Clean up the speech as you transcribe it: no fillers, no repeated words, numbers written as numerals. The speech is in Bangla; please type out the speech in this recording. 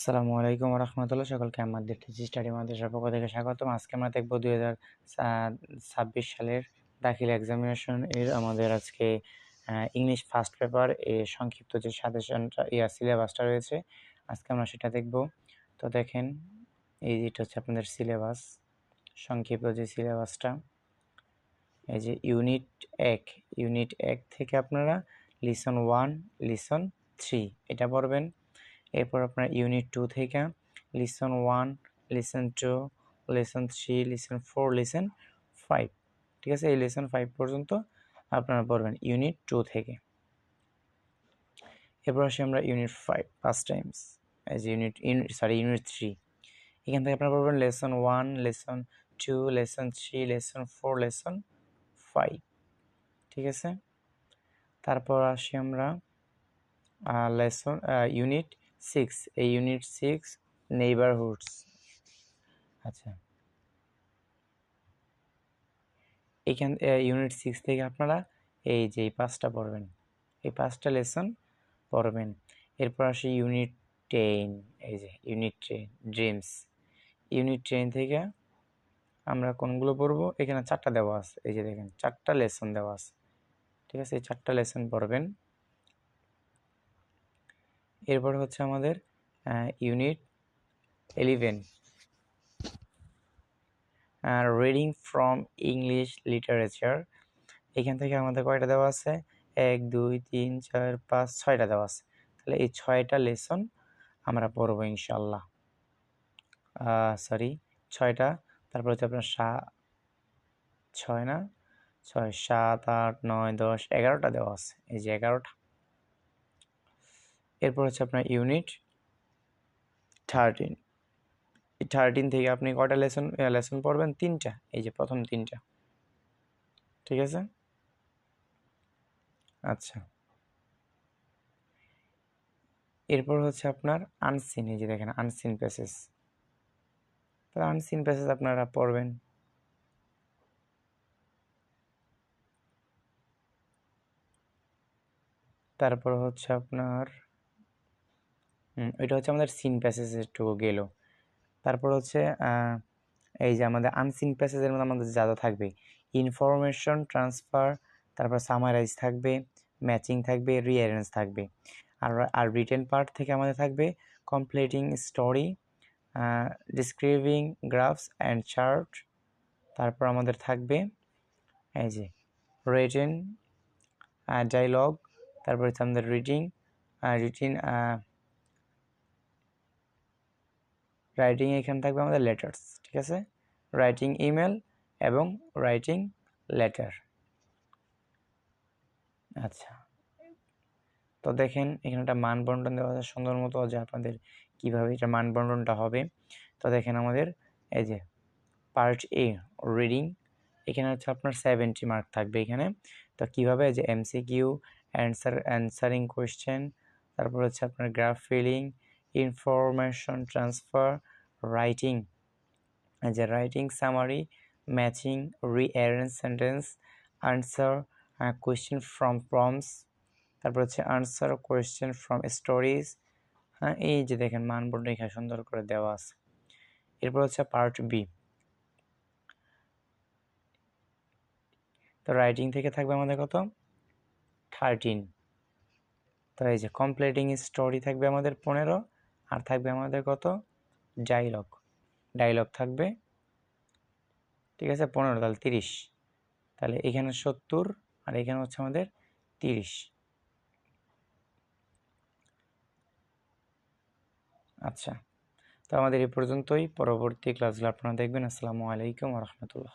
আসসালামু আলাইকুম রহমতুল্লাহ। সকলকে আমাদের টিচি স্টাডি মাদ্রাসার পক্ষ থেকে স্বাগতম। আজকে আমরা দেখব 2026 সালের দাখিল এক্সামিনেশন এর আমাদের আজকে ইংলিশ ফার্স্ট পেপার এর সংক্ষিপ্ত যে সাজেশনটা সিলেবাসটা রয়েছে, আজকে আমরা সেটা দেখব। তো দেখেন, এই যেটা হচ্ছে আপনাদের সিলেবাস, সংক্ষিপ্ত যে সিলেবাসটা, এই যে ইউনিট এক থেকে আপনারা লিসন 1, লিসন 3 এটা পড়বেন। এরপর আপনার ইউনিট 2 থেকে listen 1, listen 2, listen 3, listen 4, listen 5, ঠিক আছে? এই লিসন 5 পর্যন্ত আপনারা পড়বেন ইউনিট 2 থেকে। এরপর আসি আমরা ইউনিট 5 ফার্স্ট টাইমস, এই যে ইউনিট 3। এখান থেকে আপনারা পড়বেন lesson 1, lesson 2, lesson 3, lesson 4, lesson 5, ঠিক আছে? তারপর আসি আমরা ইউনিট 6, এই ইউনিট 6 নেইবারহুডস। আচ্ছা, ইউনিট 6 থেকে আপনারা এই যে এই 5টা পড়বেন, এই 5টা লেসন পড়বেন। এরপর আসি ইউনিট 10, এই যে ইউনিট 10 ড্রিমস। ইউনিট 10 থেকে আমরা কোনগুলো পড়বো? এখানে 4টা দেওয়া আছে, এই যে দেখেন 4টা লেসন দেওয়া আছে, ঠিক আছে? এই 4টা লেসন পড়বেন। এরপর হচ্ছে আমাদের unit 11, reading from English literature. এখান থেকে আমাদের কয়টা দেওয়া আছে? 1, 2, 3, 4, 5, 6টা দেওয়া আছে। তাহলে এই 6টা লেসন আমরা পড়বো ইনশাল্লাহ। 6টা। তারপর হচ্ছে আপনার 6 না, 6, 7, 8, 9, 10, 11টা দেওয়া আছে, এই যে 11টা। এরপর হচ্ছে আপনার ইউনিট 13। এই 13 থেকে আপনি কয়টা লেসন পড়বেন? 3টা, এই যে প্রথম 3টা, ঠিক আছে? আচ্ছা, এরপর হচ্ছে আপনার আনসিন, এই যে দেখেন আনসিন প্যাসেজ। তাহলে আনসিন প্যাসেজ আপনারা পড়বেন। তারপর হচ্ছে আপনার এটা হচ্ছে আমাদের সিন প্যাসেজ একটু গেল। তারপর হচ্ছে এই যে আমাদের আনসিন প্যাসেজের মধ্যে আমাদের যা যা থাকবে, ইনফরমেশন ট্রান্সফার, তারপর সামারাইজ থাকবে, ম্যাচিং থাকবে, রিঅ্যারেঞ্জ থাকবে। আর রিটেন পার্ট থেকে আমাদের থাকবে completing story, describing grasp and chart. তারপর আমাদের থাকবে এই যে রিটেন ডায়লগ। তারপর হচ্ছে আমাদের রাইটিং এখানে থাকবে আমাদের লেটার্স, ঠিক আছে? রাইটিং ইমেল এবং রাইটিং লেটার। আচ্ছা, তো দেখেন এখানে একটা মান বন্টন দেওয়া আছে সুন্দর মতো, যে আপনাদের কীভাবে এটা মান বন্টনটা হবে। তো দেখেন আমাদের এই যে পার্ট এ রিডিং, এখানে হচ্ছে আপনার 70 মার্ক থাকবে এখানে। তো কীভাবে? যে এমসিকিউ, অ্যান্সারিং কোয়েশ্চেন, তারপর হচ্ছে আপনার graph filling, information transfer, writing, যে writing summary, matching, rearrange sentence, answer question from prompts, তারপর হচ্ছে আনসার কোয়েশ্চেন ফ্রম স্টোরিজ। হ্যাঁ, এই যে দেখেন মানবন্টন এখানে সুন্দর করে দেওয়া আছে। এরপর হচ্ছে পার্ট বি, তো রাইটিং থেকে থাকবে আমাদের কত? 13। তো এই যে কমপ্লিটিং স্টোরি থাকবে আমাদের 15, আর থাকবে আমাদের কত? ডায়লগ থাকবে, ঠিক আছে? 15, তাহলে 30। তাহলে এখানে 70 আর এখানে হচ্ছে আমাদের 30। আচ্ছা, তো আমাদের এই পর্যন্তই। পরবর্তী ক্লাসগুলো আপনারা দেখবেন। আসসালামু আলাইকুম রহমতুল্লাহ।